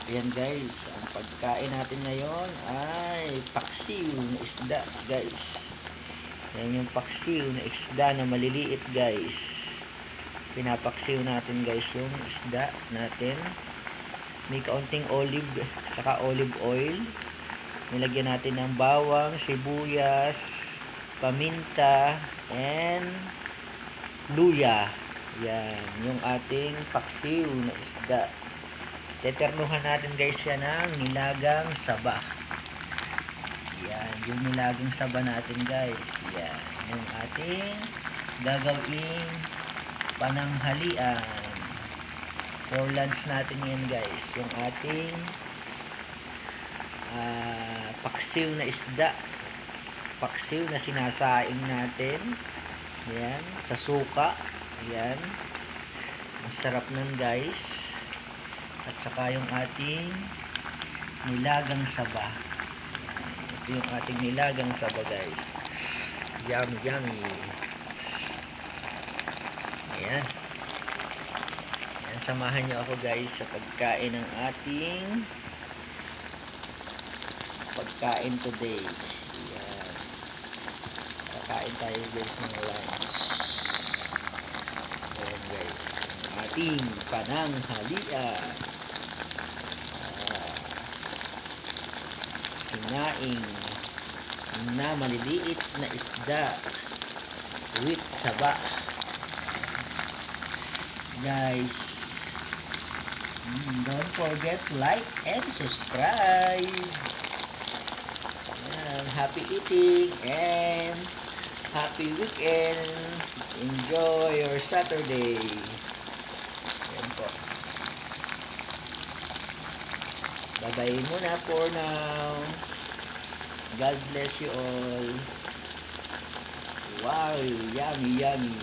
Ayan guys, ang pagkain natin ngayon ay paksiw na isda guys. Ayan yung paksiw na isda na maliliit guys. Pinapaksiw natin guys yung isda natin. May kaunting olive, saka olive oil. Nilagyan natin ng bawang, sibuyas, paminta, and luya. Yan, yung ating paksiw na isda. Teternuhan natin guys yan ng nilagang saba. Yan, yung nilagang saba natin guys. Yan, yung ating gagawing pananghalian. For lunch natin yan guys. Yung ating paksiw na isda. Paksiw na sinasaing natin. Yan, sa suka. Yan. Masarap nun guys. At saka yung ating nilagang saba. Ito yung ating nilagang saba guys. Yummy, yummy. Ayan. Ayan, samahan nyo ako guys sa pagkain ng ating pagkain today. Ayan. Kakain tayo guys ng lunch. Ayan guys. Ang ating pananghalian. Sinaing na maliliit na isda with saba guys. Don't forget to like and subscribe. Ayan, happy eating and happy weekend. Enjoy your Saturday. Ayan po. Bye-bye muna for now. God bless you all. Wow, yummy, yummy.